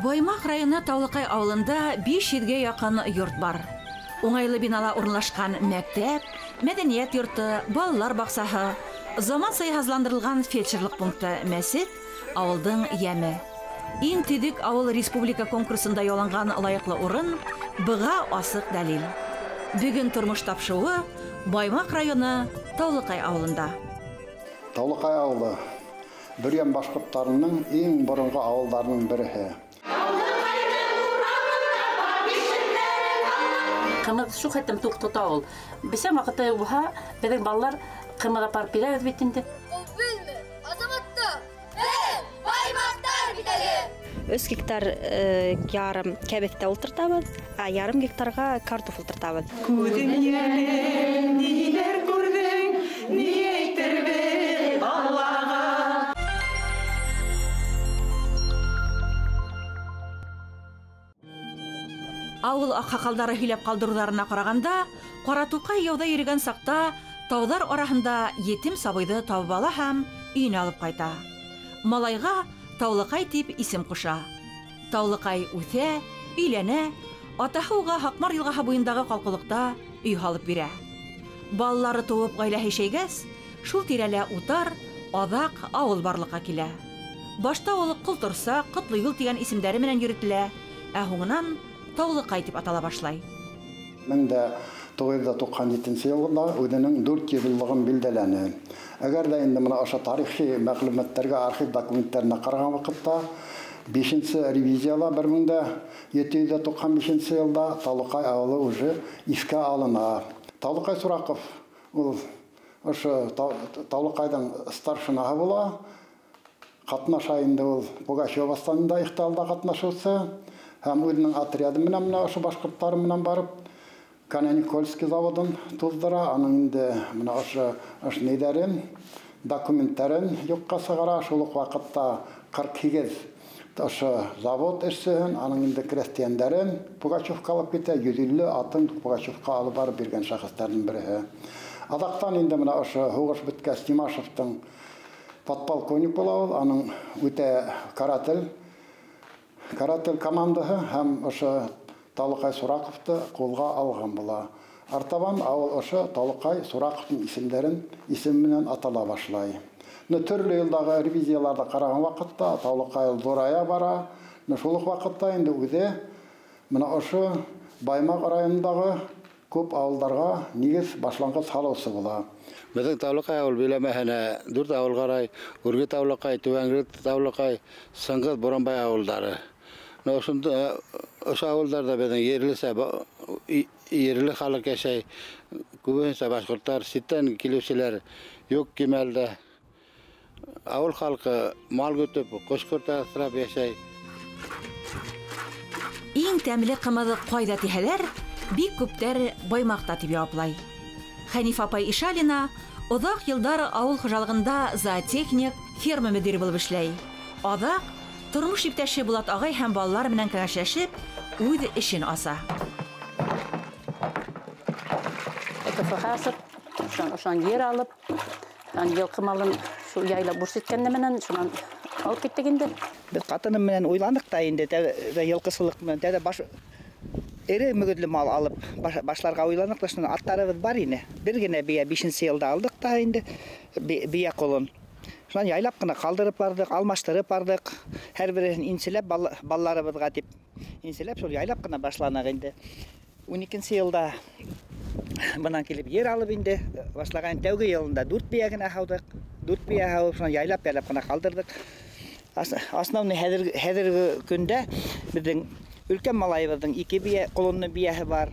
Баймак районы Таулыкай авылында 500-ге якын йорт бар. Уңайлы бинала урынлашкан мәктәп, мәдәният йорты, балалар баксаһы, заман сай һазландырылган фельдшерлык пункты, мәсет авылдың яме. Иң тидик авыл республика конкурсында яланган лайыклы урын быга асык дәлил. Бүген тормыш тапшыуы Баймак районы Таулыкай авылында. Таулыкай авылы Бүрген башкортларының иң борынгы авылдарының бире. Кымык шу хәттем туктата ул. Бисем вакыты буha безнең балалар кымыга парк бирәбез бит инде. Белме, Азаматта. Баймактар битәге. 3 гектар ярым кәбеттә ултыртабыз, ярым гектарга картоф ултыртабыз. Күзем яне, ниләр күрдең, ни әйтербез Аллага. Авыл аксакалдары һөйләп калдыруларына караганда, Каратукай яуда йөргән сакта таудар араһында етим сабыйды табып ала һәм өенә алып кайта. Малайга Таулыкай дип исем куша. Таулыкай үсә, өйләнә, атаһы уга Хакмар елгаһы буендагы калкылыкта өй халып бирә. Балалары туып гаиләһе шәйгәс, шул тирәлә утар, адак авыл барлыкка килә. Башта ул Култырса, Котлы юл дигән исемдәре менән йөрителә, ә һуңыннан Таулыкай дип атала башлай. 1997 елда үзенең 400 еллыгын билдәләне. Әгәр дә инде моны аша тарихи мәгълүматларга, архив документларына караган вакытта 5-нче ревизияла 1795 елда Таулыкай авылы уже искә алына. Таулыкай Сураков ул ошо Таулыкайдан старшинаһы була. Катнаша инде ул Пугачева станында ихталда катнашучы. Һәм үзенең отряды менән менә ошо башкортлар менән барып Каня-Никольский заводын туздыра. Аның инде менә ошо нидәрен, документларын юкка сыгара. Шул ук вакытта 48 ошо завод эшсен, аның инде крестьяндарын Пугачевка алып китә, 150 атын Пугачевка алып барып биргән шәхестәрнең бере. Адактан инде менә ошо хугыш биткәч Тимашевтың подполковник була, аның үтә каратель командаһы һәм ошо Таулыкай Сураковты кулга алган була. Артабан авыл ошо Таулыкай Сураковтың исем менән атала башлай. Төрле елдагы ревизияларда караган вакытта Таулыкай зурая бара. Шул вакытта инде үзе менә ошо Баймак районындагы күп авылдарга нигез башлангыч салыусы була. Безнең Таулыкай авыл биләмәһенә 4 авыл карай, Үрге Таулыкай, Түбәнгер Таулыкай, Сыңгыз, Боранбай авылдары. Ошонда ошо авылдарда безнең ерле халык яшәй. Күбенчә башкортлар, ситтән килүчеләр юк кимәлдә. Авыл халкы мал көтеп, кош-корта асрап яшәй. Иң тәмле кымызы кайда тиһәләр, бик күптәр Баймакта дип яуаплай. Хәниф апай Ишалина озак елдар авыл хуҗалыгында зоотехник, ферма мөдире булып эшләй. Адак тормыш иптәше Булат агай һәм балалар белән кәңәшләшеп, үз эшен аса. Ошан yer алып, елкы малын шу яйла бурс иткәнне менән шунан алып киттек инде. Без катыным менән уйландык та инде, елкысылык менән баш эре мөгөдле мал алып башларга уйландык та, шунан аттарыбыз бар ине. Бер генә бия 5-нче елда алдык та инде бия колын. Шунан яйлап кына калдырып бардык, алмаштырып бардык. Һәр берен инселеп балларыбызга дип инселеп шул яйлап кына башланак инде. 12-нче елда бынан килеп yer алып инде башлаган тәүге елында 4 бия генә һаудык. 4 бия һаудып, шунан яйлап кына калдырдык. Основный хәзерге көндә безнең өлкән малайыбызның 2 бия колонны бияһе бар.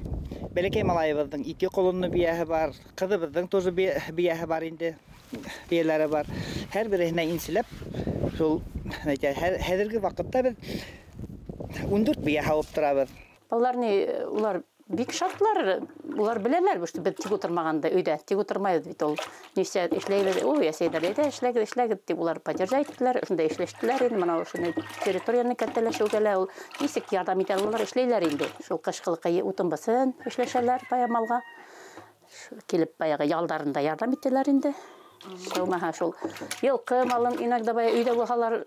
Бәләкәй малайыбызның 2 колонны бияһе бар. Кызыбызның тоже бияһе бар инде. Бияләре бар. Һәр беренә инселеп, шул хәзерге вакытта без 14 бия һавып торабыз. Балаларны улар бик шартлар, улар беләләр, бу без тик утырмаганда өйдә, тик утырмайбыз бит ул. Нисә эшләйбез, ул ясәйдәр иде, эшләгез дип улар поддержать иттеләр, шунда эшләштеләр инде, менә шуны территорияны кәттәләшүгә ул нисек ярдәм итәләр, эшләйләр инде. Шул кышкылыкка утынбасын эшләшәләр, баямалга. Килеп баягы ялдарында ярдәм иттеләр инде. Шылмаха шул. Йылқы малын иногда бая өйдә булһалар,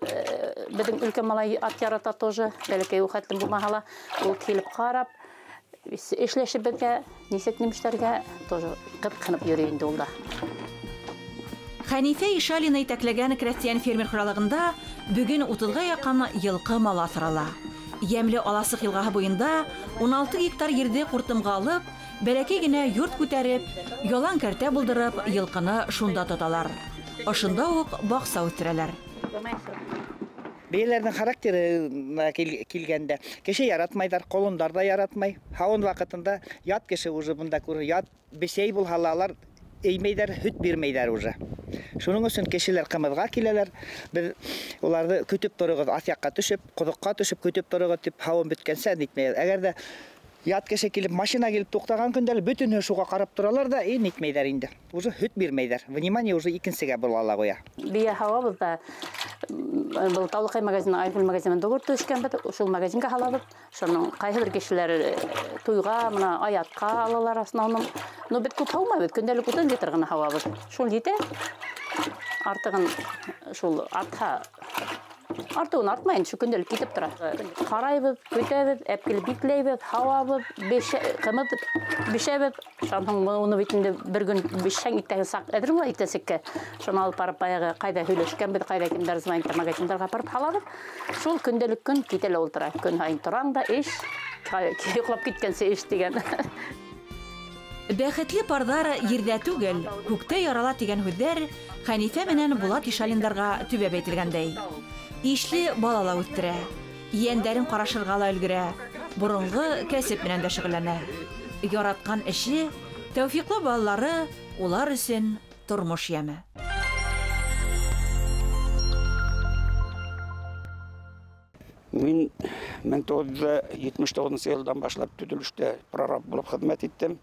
безнең өлкән малай ат ярата тоже. Бәләкәй ухаттан булмаһала, ул килеп карап, эшләшеп безгә, нисек немештәргә тоже кып-кынып йөри инде ул да. Хәнифә Ишалина итәкләгән крестьян фермер хужалыгында бүген 30-га якын йылқы мал асрала. Ямле Аласык елгаһы буенда 16 гектар ерде куртымга алып, бәләкәй генә йорт күтәреп, ялан кәртә булдырып, йылкыны шунда тоталар. Ошында ук бакса үстерәләр. Бейләрнең характеры килгәндә, кеше яратмайдар, колондар да яратмай. Һавын вакытында ят кеше уже бунда күр, ят бесәй булһалар, эймәйдәр, һөт бирмәйдәр уже. Шуның өчен кешеләр кымызга киләләр. Без уларны көтеп торыгыз, асякка төшеп, кудыкка төшеп көтеп торыгыз дип һавын биткәнсә нитмәйдәр. Әгәр дә ят кеше килеп, машина килеп туктаган көндә бөтенне шуга карап торалар да, нитмәйдәр инде. Уже һөт бирмәйдәр. Внимание уже икенчегә була куя. Бия һавабызда был Таулыкай магазины, Айгөл магазинында булып төшкән бит, шул магазинга халабыз. Шуның кайсы бер кешеләр туйга, мына аятка алалар основном. Но бит күп һаумабыз, көндәлек 30 литр гына һавабыз. Шул җитә. Артыгын шул атка артуын артмайын, шу көндәлек китеп тора. Карайбыз, көтәбез, әпкел бикләйбез, һавабыз, кымыз бишәбез. Шуның уны битендә бер көн бишәң иттәге сак әдер була итәсеккә. Шуны алып барып баягы кайда һөйләшкән бит, кайда кемдер звонит магазиндарга барып халабыз. Шул көндәлек көн кителә ултыра. Көн һайын торам да эш, йоклап киткәнсе эш дигән. Бәхетле пардар ердә түгел, күктә ярала дигән һүзләр Хәнифә менән Булат Ишалиндарга төбәп әйтелгәндәй. Ишле балала үстерә, ияндәрен карашырга ла өлгерә, борынгы кәсеп менән дә шөгыльләнә. Яраткан эше, тәүфиклы балалары улар өчен тормыш яме. Мин 1979 елдан башлап төзелештә прораб булып хезмәт иттем.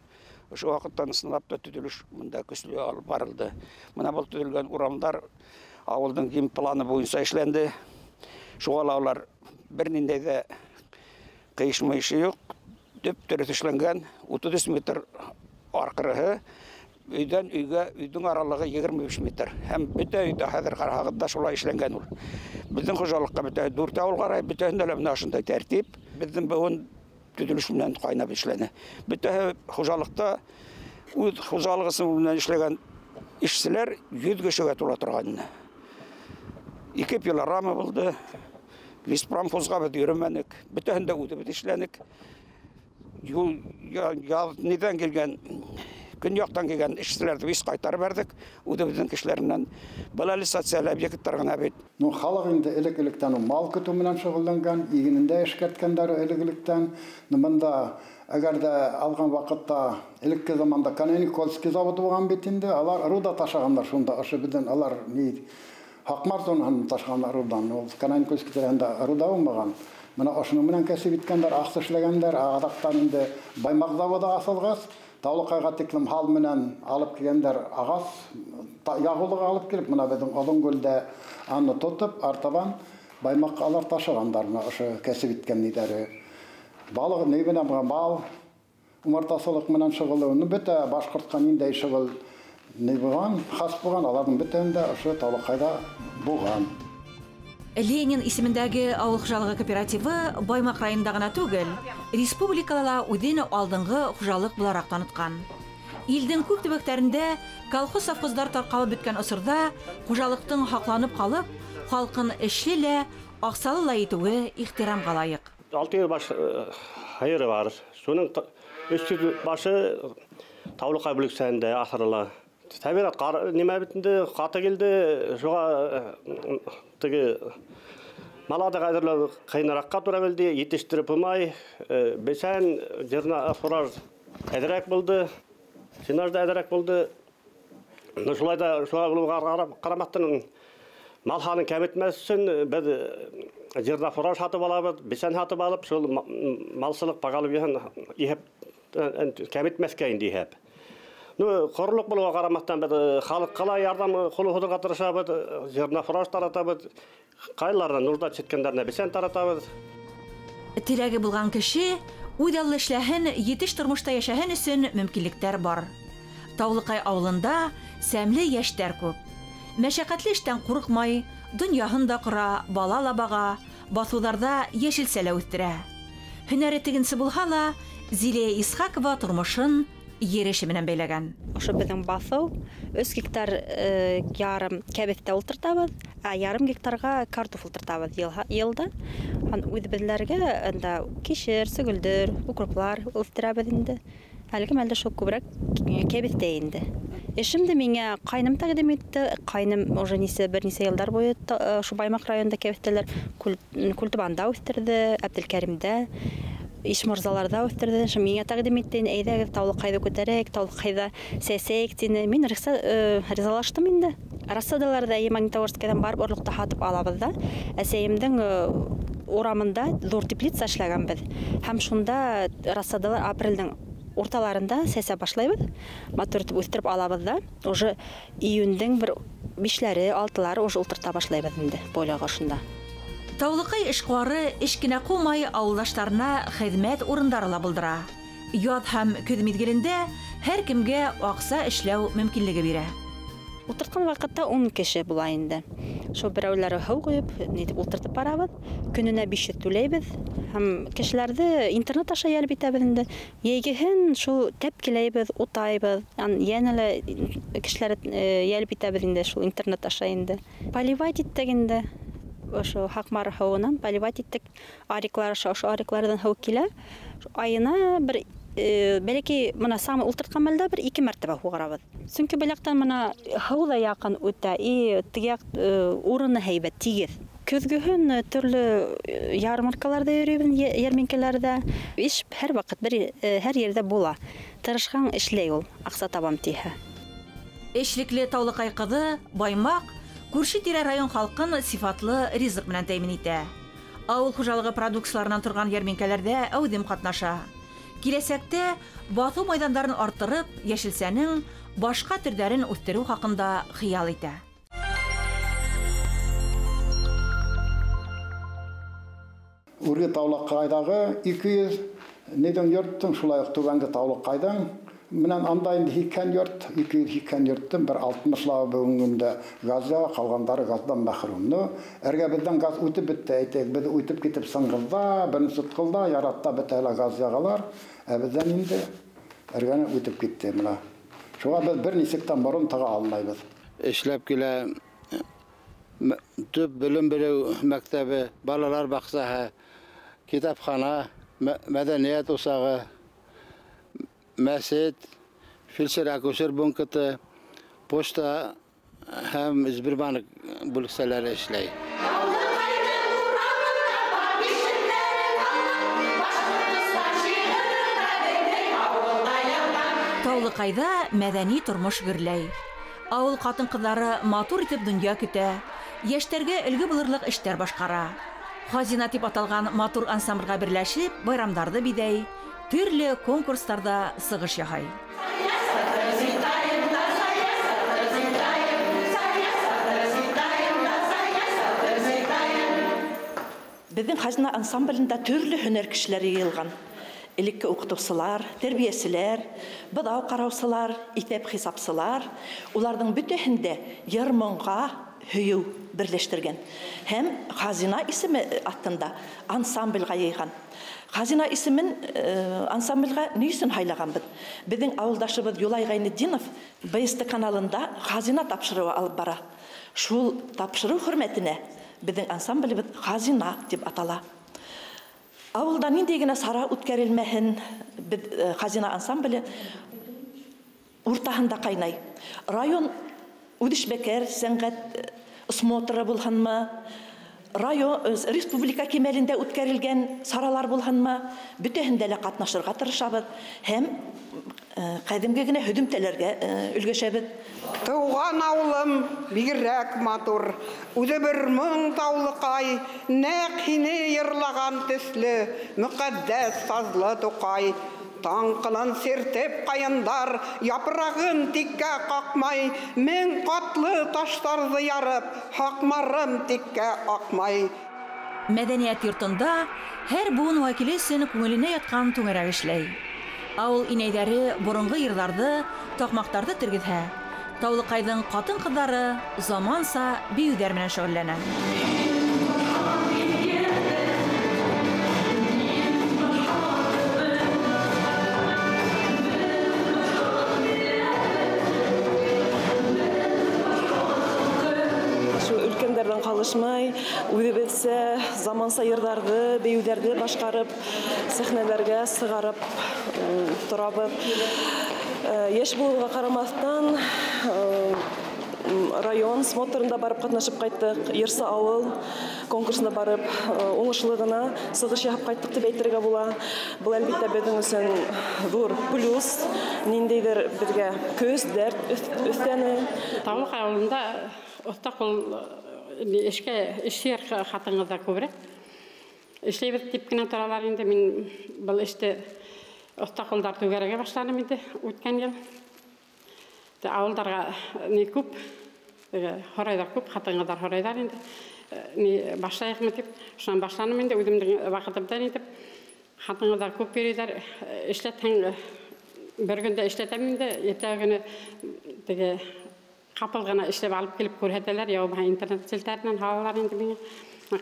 Ошо вакыттан сынап та төзелеш монда көчле алып барылды. Менә бу төзелгән урамдар авылның гим планы буенча эшләнде. Шуга алар бернинде дә кыйшмыйшы юк. Төп төрет эшләнгән 30 метр аркырыгы, өйдән өйгә өйдән аралыгы 25 метр. Һәм бөтә өйдә хәзер карагында шулай эшләнгән ул. Безнең хуҗалыкка бөтә 4 авыл карай, бөтәһендә лә менә шундай тәртип. Безнең бүген төзелеш белән кайнап эшләнә. Бөтә хуҗалыкта үз хуҗалыгысы белән эшләгән эшчеләр 100 кешегә тула торган. 2 пилорама булды. Лиспромхозга бит йөрмәнек. Бөтәһендә үтеп эшләнек. Юл нидән килгән, көньяктан килгән эшчеләрне biz кайтарып бердек. Үзебезнең кешеләреннән балалы социаль объектлар гына бит. Ну халык инде элек-электән мал көтү белән шөгыльләнгән, игенендә эшкәрткәннәр элек-электән. Монда әгәр дә алган вакытта элекке заманда Каненикольский заводы булган бит инде, алар руда ташаганнар шунда, ашы бидән алар ни Хакмартон ташаганнар рудан, ул Каненикольский дигәндә руда булмаган. Менә ашының менән кәсеп иткәннәр, аксы эшләгәннәр, адактан инде Баймак заводы асылгас, Таулыкайга тиклем хал менән алып килгәннәр агас, ягулыга алып килеп, менә безнең Алынгөлдә аны тотып, артабан Баймакка алар ташагандар, менә ошо кәсеп иткән нидәре. Балык ни белән бал, умартасылык менән шөгыльләнү бөтә башкортка ниндәй шөгыль ни булган, хас булган, аларның бөтенендә ошо Таулыкайда булган. Ленин исемендәге авыл хуҗалыгы кооперативы Баймак районында гына түгел, республикада үзен алдынгы хуҗалык буларак таныткан. Илдең күп төбәкләрендә колхоз-совхозлар таркалып беткән осырда хуҗалыктың хакланып калып, халкын эшле, аксалы ла итүе ихтирамга лаек. 6 ел баш хайыры бар. Шуның өсті башы Таулыкай бүлексәндә асырыла. Табиғат неме битинде каты келди, шуга тиги малады кадырлар кыйнаракка тура келди, етештирип булмай, бесен жерна фураж эдерек булды, синажда эдерек булды. Шулайда шуга карамактын малханын кеметмес үчүн биз жерна фураж сатып алабыз, бесен сатып алып, шул малсылык багалып ихеп кеметмеске инде ихеп. Ну, корлук булуга карамастан biz халыкка ярдәм кылууга тырышабыз, жерна фураж таратабыз, кайлардан нужда четкәндәрне бесен таратабыз. Теләге булган кеше уйдаллы эшләһен, етеш тормышта яшәһен өчен мөмкинлекләр бар. Таулыкай авылында сәмле яшьтәр күп. Мәшәкатьле эштән курыкмай, дөньяһын да кора, бала ла бага, басуларда яшелсәлә үстерә. Һөнәре тегенсе булһа ла, Зилия Исхакова тормышын ер эше менән бәйләгән. Ошо безнең басу 3 гектар ярым кәбестә ултыртабыз, ярым гектарга картоф ултыртабыз елда. Үзебезләргә анда кишер, сөгөлдөр, укроплар үстерәбез инде. Әлеге мәлдә шул күбрәк кәбестә инде. Эшемде миңа кайным тәкъдим итте. Кайным уже берничә елдар буе шу Баймак районында кәбестәләр культибанда үстерде, Әбделкәримдә. Ишморзаларда үстерде. Миңа тәкъдим итте, әйдәгез Таулыкайда күтәрәк, Таулыкайда сәсәк дине. Мин ризалаштым инде. Рассадаларда Магнитогорскидан барып орлыкта хатып алабыз да. Әсәемдең урамында зур теплица эшләгәнбез. Һәм шунда рассадалар апрельдән урталарында сәсә башлайбыз. Матур итеп үстереп алабыз да. Уже июньдән бер 5ләре, 6лары уже ултырта башлайбыз инде поляга шунда. Таулыкай эшкуары эш кенә кулмай авылдашларына хезмәт урындары ла булдыра. Яз һәм көз мизгелендә һәр кемгә акса эшләү мөмкинлеге бирә. Ултырткан вакытта 10 кеше була инде. Шул берәүләре һыу куеп, нитеп ултыртып барабыз. Көненә 500 түләйбез. Һәм кешеләрне интернет аша ялып итәбез инде. Йәгеһен шул тәпкиләйбез, утайбыз. Янәле кешеләрне ялып итәбез инде шул интернет аша инде. Поливать иттек инде. Ошо Хакмар һавынан поливать иттек. Ариклар аша, ошо ариклардан һау килә. Айына бер бәлки мына самы ултырткан мәлдә бер 2 мәртәбә хугарабыз. Чөнки беләктән мына һау да якын үтә, тигәк урыны һәйбәт тигез. Көзгөһен төрле ярмаркаларда йөрибез, ярминкәләрдә. Иш һәр вакыт һәр yerдә була. Тырышкан эшләй ул, акса табам тиһә. Эшлекле Таулыкай кызы Баймак күрше-тирә район халкын сифатлы ризык белән тәэмин итә. Авыл хуҗалыгы продукцияләреннән торган ярминкәләрдә әүдем катнаша. Киләсәктә басу мәйдандарын арттырып, яшелсәнең башка төрдәрен үстерү хакында хыял итә. Үрге Таулыкайдагы 200 недән йорттың шулай ук түбәнге Таулыкайдан менән анда инде икән йорт, 200 икән йорттың бер 60лары бүгенгә газга, калгандары газдан мәхрүм. Әргә бездән газ үтеп бетте, әйтәк, без үтеп китеп Сыңгызда, бер Суткылда, Яратта бетәлә газ ягалар. Бездән инде әргәне үтеп китте менә. Шуңа без бер нисектән борын тага алмайбыз. Эшләп килә төп белем бирү мәктәбе, балалар баксаһы, китапхана, мәдәният усагы, мәсет, фельдшер-акушер пункты, почта һәм Сбербанк бүлекчәләре эшләй. Таулыкайда мәдәни тормыш гөрләй. Авыл хатын-кызлары матур итеп дөнья көтә. Яшьтәргә өлге булырлык эшләр башкара. Хазина дип аталган матур ансамбльгә берләшеп, байрамнарда бидәй, төрле конкурсларда сыгыш яһай. Безнең хазина ансамблендә төрле һөнәр кешеләре йыелган. Элекке укытучылар, тәрбияселәр, быдау караусылар, исәп-хисапсылар, уларның бөтәһендә ярмонга һөю берләштергән. Һәм хазина исеме астында ансамбльгә йыйган. Хазина исемен ансамбльгә ни өчен хайлаганбыз? Безнең авылдашыбыз Юлай Гайнетдинов БСТ каналында хазина тапшыруы алып бара. Шул тапшыру хөрмәтенә безнең ансамблебез хазина дип атала. Авылда нинди генә сара үткәрелмәһен, хазина ансамбле уртаһында кайнай. Район Үдешбәкәр сәнгать осмотры булганмы, район республика кимәлендә үткәрелгән саралар булганмы, бөтәһендә лә катнашырга тырышабыз һәм кадимге генә һөдемтәләргә өлгәшәбез. Туган авылым бигрәк матур, үзе бер моң Таулыкай, нәкъ һине йырлаган төсле, мөкаддәс сазлы Тукай. Таң кылын сиртеп каяндар, япрагын тиккә какмай, мең катлы ташларны ярып, хакмарым тиккә акмай. Мәдәният йортында һәр буын вәкиле өчен күңеленә яткан түңәрәк эшләй. Авыл инәйдәре борынгы йырларны, такмактарны тергезһә, Таулыҡайҙың ҡатын ҡыҙҙары заманса бейеүҙәр менән шөғөлләнә. Өлкәндәрҙән ҡалышмай, үҙебеҙсә заманса йырҙарҙы, бейеүҙәрҙе башҡарып, сәхнәләргә сығарып торабыҙ. Йәш булыуға ҡарамаҫтан, район смотрында барып ҡатнашып ҡайттык, Йырсы ауыл конкурсына барып, уңышлы гына сығыш яһап ҡайттык дип әйтергә була. Был әлбиттә беҙҙең өсөн ҙур плюс, ниндәйҙер беҙгә көс, дәрт өҫтәне. Таулыҡай ауылында оҫта ҡул эшкә хатыңыҙҙа күберәк. Эшләйбеҙ тип кенә торалар инде. Мин был эште оҫта ҡулдар түгәрәгә башланым инде үткән йыл. Ауылдарға не күп, һорайҙар күп, хатыңыҙҙар һорайҙар инде. Башлайыҡмы тип, шунан башланым инде, үҙемдең ваҡытымдан итеп. Хатыңыҙҙар күп йөрөйҙәр, эшләтһәң, бер көндә эшләтәм инде, етәгене теге ҡапыл ғына эшләп алып килеп күрһәтәләр, яу баһа интернет селтәренән һалалар инде миңә.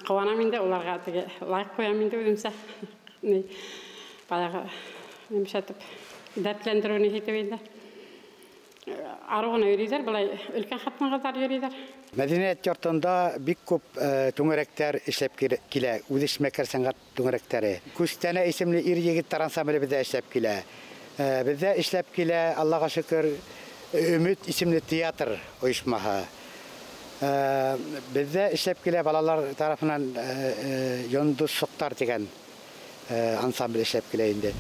Ҡыуанам инде, уларға теге лайк ҡуям инде үҙемсә. Баяғы немшәтеп, дәртләндереүне һитеп инде. Арыуына йөрөйҙәр, былай өлкән хатынғыҙҙар йөрөйҙәр. Мәҙәниәт йортонда бик күп түңәрәктәр эшләп килә, үҙ эшмәкәр сәнғәт түңәрәктәре. Күстәнә исемле ир-егеттәр ансамбле беҙҙә эшләп килә. Беҙҙә эшләп килә, Аллаға шөкөр, Өмөт исемле театр ойошмаһы. Беҙҙә эшләп килә балалар тарафынан Йондоҙ Соҡтар тигән ансамбль эшләп килә инде.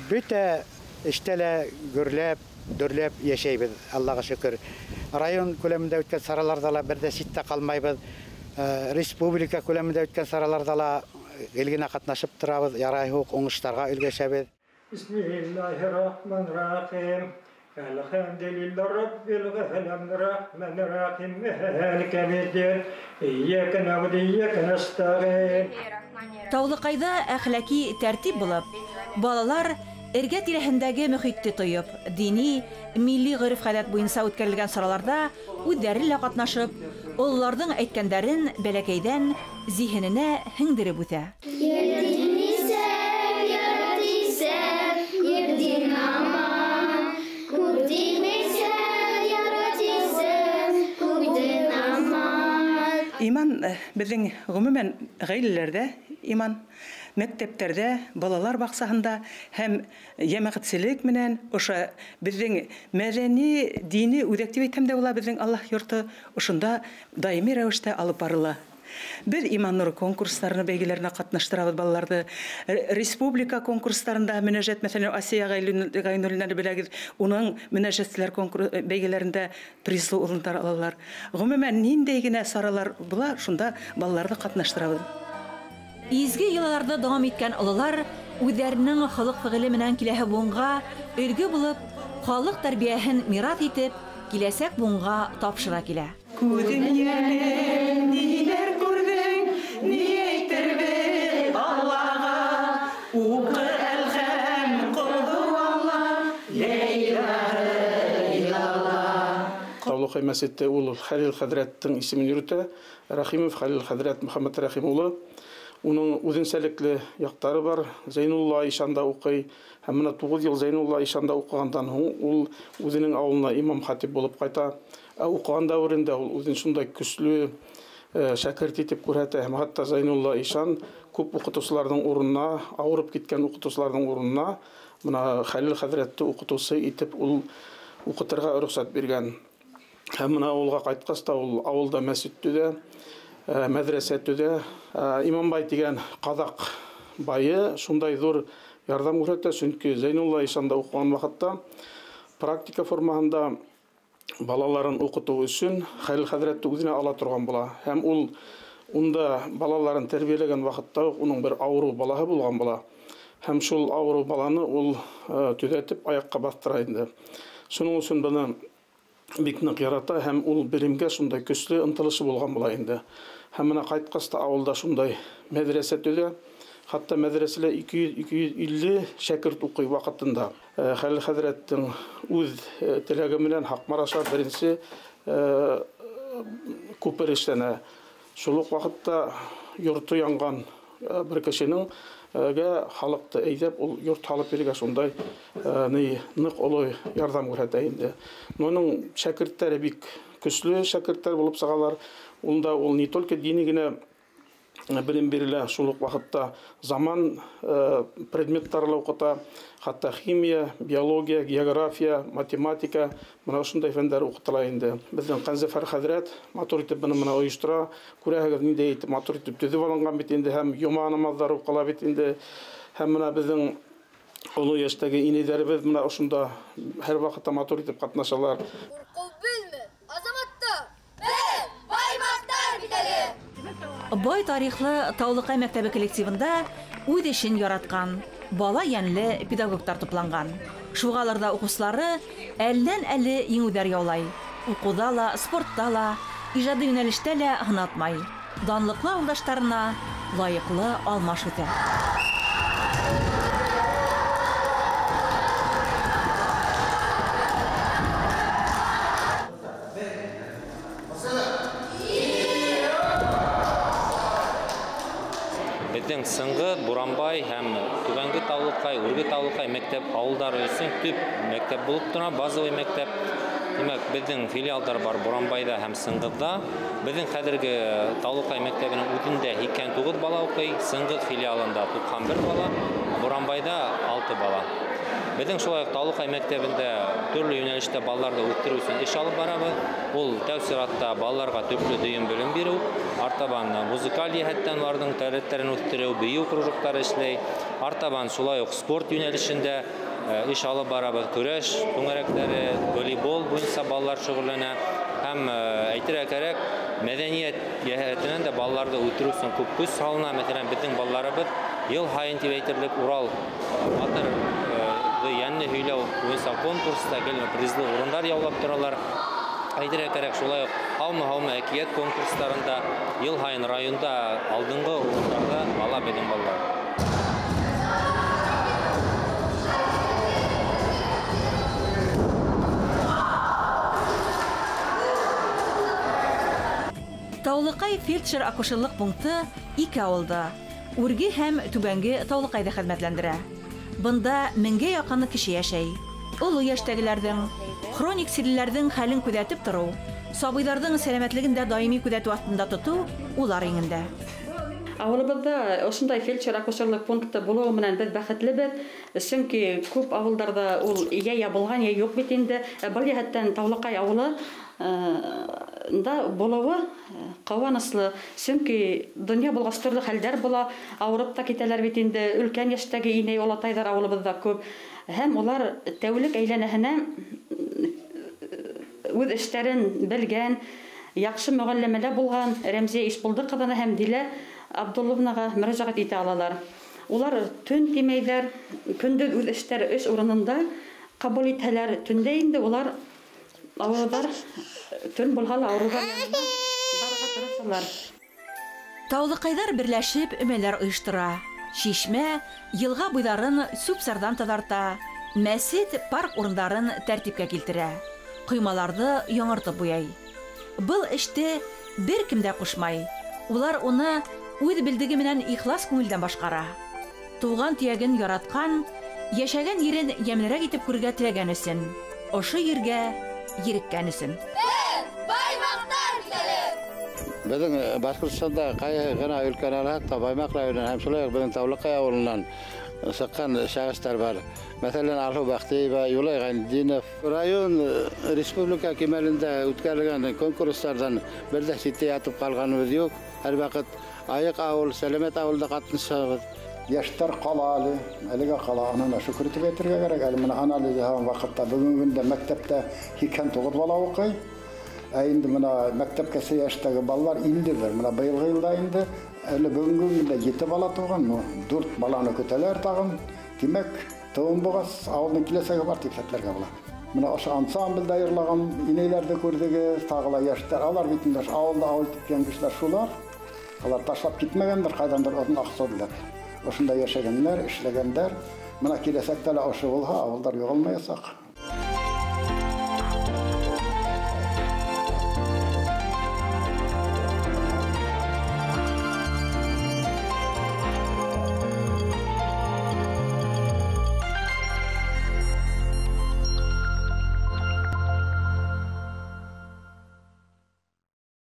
Бөтә эштәлә гөрләп, дөрләп йәшәйбеҙ, Аллаға шөкөр. Район күләмендә үткән сараларҙа ла берҙә ситтә ҡалмайбыҙ. Республика күләмендә үткән сараларҙа ла гел генә ҡатнашып торабыҙ, ярай һуҡ уңыштарға өлгәшәбеҙ. Бисмиллаһир-рахманир-рахим. Элхамдулиллаһи раббил ғаламин рахманир рахим. Малики йәүмиддин. Ийяка нәғбуду ва ийяка настағин. Таулыҡайҙа әхлаҡи тәртип булып, балалар эргә-тирәһендәге мөхитте тойоп, дини, милли ғөрөф-ғәҙәт буйынса үткәрелгән сараларҙа үҙҙәре лә ҡатнашып, ололарҙың әйткәндәрен бәләкәйҙән зиһененә һеңдереп үҫә. Иман беҙҙең ғөмүмән ғаиләләрҙә, иман мәктәптәрҙә, балалар баҡсаһында һәм йәмәғәтселек менән ошо беҙҙең мәҙәни, дини үҙәк тип әйтһәм дә була, беҙҙең Аллаһ йорто ошонда даими рәүештә алып барыла. Беҙ иман нуры конкурстарына, бәйгеләренә ҡатнаштырабыҙ балаларҙы. Республика конкурстарында мөнәжәт, мәҫәлән, Асия Ғайнуллинаны беләгеҙ, уның мөнәжәтселәр бәйгеләрендә призлы урындар алалар. Ғөмүмән ниндәй генә саралар була, шунда балаларҙы ҡатнаштырабыҙ. Изге йылаларҙы дауам иткән ололар үҙҙәренең холоҡ-фиғеле менән киләһе буынға өлгө булып, халыҡ тәрбиәһен мираҫ итеп, киләсәк буынға тапшыра килә. Күҙем йәнем, ниләр күрҙең, ни әйтербеҙ Аллаға, уҡы әлхәм ҡоҙо Алла, лә илаһа иллаллах. Таулыҡай мәсетте ул Хәлил хәҙрәттең исемен йөрөтә, Рахимов Хәлил хәҙрәт Мөхәммәд Рәхим улы. Уның үҙенсәлекле яҡтары бар. Зәйнулла Ишанда уҡый. Һәм менә 9 йыл Зәйнулла Ишанда уҡығандан һуң ул үҙенең ауылына имам хатип булып ҡайта. Уҡыған дәүерендә ул үҙен шундай көслө шәкерт итеп күрһәтә. Һәм хатта Зәйнулла Ишан күп уҡытыусыларҙың урынына, ауырып киткән уҡытыусыларҙың урынына мына Хәлил хәҙрәтте уҡытыусы итеп ул уҡытырға рөхсәт биргән. Һәм менә ауылға ҡайтҡас та ул ауылда мәсет төҙә, мәҙрәсә төҙә. Иманбай тигән ҡаҙаҡ байы шундай ҙур ярҙам күрһәтә, сөнки Зәйнулла Ишанда уҡыған ваҡытта практика формаһында балаларын уҡытыу өсөн Хәлил хәҙрәтте үҙенә ала торған була. Һәм ул унда балаларын тәрбиәләгән ваҡытта уның бер ауырыу балаһы булған була. Һәм шул ауырыу баланы ул төҙәтеп аяҡҡа баҫтыра инде. Шуның өсөн быны бик ныҡ ярата һәм ул белемгә шундай көслө ынтылышы булған була инде. Һәм менә ҡайтҡас та ауылда шундай мәҙрәсә төҙә. хатта мәдрәсәлә 250 шәкерт укый вакытында. Хәлил хәзрәттең үз теләге белән Хакмараша беренче күпер эшләнә. Шул ук вакытта йорты янган бер кешенең халыкты әйдәп, ул йорт халык биргә шундай нык олой ярдәм күрсәтә инде. Моның шәкертләре бик көчле шәкертләр булып сыгалар. Унда ул не только дини генә белем бирелә, шул ук вакытта заман предметларны укыта, хатта химия, биология, география, математика, менә шундай фәннәр укытыла инде. Безнең Канзафар хәзрәт матур итеп моны оештыра, күрәһегез нидә итеп матур итеп төзеп алынган бит инде, һәм йома намазлар укыла бит инде. Һәм менә безнең олы яшьтәге инәйләребез менә шунда һәр вакытта матур итеп катнашалар. Бай тарихлы Таулыкай мәктәбе коллективында үз эшен яраткан, бала йәнле педагогтар тупланган. Шугаларда укучылары әллән-әле еңүләр яулай. Укуда ла, спортта ла, иҗади юнәлештә лә һынатмай. Данлыклы авылдаштарына лаеклы алмаш үтә. Безнең Сыңгы, Буранбай һәм Түбәнге Таулыкай, Үрге Таулыкай мәктәп авылдары өчен төп мәктәп булып тора, базовый мәктәп. Димәк, безнең филиалдар бар Буранбайда һәм Сыңгыда. Безнең хәзерге Таулыкай мәктәбенең үтендә 89 бала укый, Сыңгы филиалында 91 бала, Буранбайда 6 бала. Безнең шулай Таулыкай мәктәбендә төрле юнәлештә балаларны үстерү өчен эш алып барабыз. Ул тәүсиратта балаларга төпле дөйем белем бирү, артабан музыкаль җәһәттән аларның таләпләрен үстерү, бию кружоклары эшләй. Артабан шулай ук спорт юнәлешендә эш алып барабыз. Көрәш түңәрәкләре, волейбол буенча балалар шөгыльләнә. Һәм әйтергә кирәк, мәдәният җәһәтеннән дә балаларны үстерү өчен күп көч салына. Мәсәлән, безнең балаларыбыз ел һайын дип әйтерлек Урал батыр янны һөйләү буенча конкурста гел призлы урыннар яулап торалар. Әйтергә кирәк, шулай ук һаума әкият конкурсларында ел һайын районда алдынгы урыннарда ала безнең балалар. Таулыкай фельдшер-акушерлык пункты 2 авылда, Үрге һәм Түбәнге Таулыкайда хезмәтләндерә. Бында 1000-гә якын кеше яшәй. Олы яшьтәгеләрнең, хроник сирләрнең хәлен күзәтеп тору, сабыйларның сәламәтлеген дә даими күзәтү астында тоту улар иңендә. Авылыбызда ошондай фельдшер-акушерлык пункты булуы менән без бәхетлебез, чөнки күп авылдарда ул я ябылган, я юк бит инде. Бер җәһәттән Таулыкай авылы да булуы каваныслы, чөнки дөнья булган төрле хәлләр була, авырып та китәләр бит инде. Өлкән яшьтәге инәй олатайлар авылыбызда күп. Һәм улар тәүлек әйләнәһенә үз эшләрен белгән, яхшы мөгаллимәләр булган Рәмзия Ишбулды кызына һәм Дилә Абдулловнага мөрәҗәгать итә алалар. Улар төн тимәйләр, көндез үз эшләре эш урынында кабул итәләр. Төндә инде улар авылдар төн булган авыруга барырга тырышалар. Таулыкайдар берләшеп өмәләр оештыра. Шишмә, елга буйларын сүп-сардан тазарта, мәсет, парк урындарын тәртипкә килтерә. Коймаларны яңартып буяй. Был эште беркем дә кушмай. Улар уны үз билдеге менән ихлас күңелдән башкара. Туган төяген яраткан, яшәгән ерен ямьлерәк итеп күрергә теләгән өчен, ошо ергә йөреккән өчен. Безнең Башкортстанда кайы гына өлкәләрдә Табаймак районынан һәм шулай ук безнең Таулыкай авылыннан сыккан шәхестәр бар. Мәсәлән, Алху Бахтиева, Юлай Гайнетдинов. Район республика кимәлендә үткәрелгән конкурслардан бер дә ситтә ятып калганыбыз юк. Һәрвакыт Айык авыл, Сәламәт авылда катнашабыз. Яшьтәр кала әлегә кала, аны шөкер итеп әйтергә кирәк. Әле менә анализ һәм вакытта бүгенге көндә мәктәптә 89 бала укый. Инде менә мәктәпкә яшьтәге балалар 51. Менә быелгы елда инде әле бүгенге көндә 7 бала туган, 4 баланы көтәләр тагын. Димәк, тагын бугас авылның киләсәге бар дип хәтләргә була. Менә ошо ансамбльдә йырлаган инәйләрне күрдегез, тагыла яшьтәр. Алар бит инде авылда авыл иткән кешеләр шулар. Алар ташлап китмәгәндер, кайдандыр атын аксадылар. ошында яшәгәннәр, эшләгәннәр. Менә киләсәктә лә ошо булһа, авылдар югалмаячак.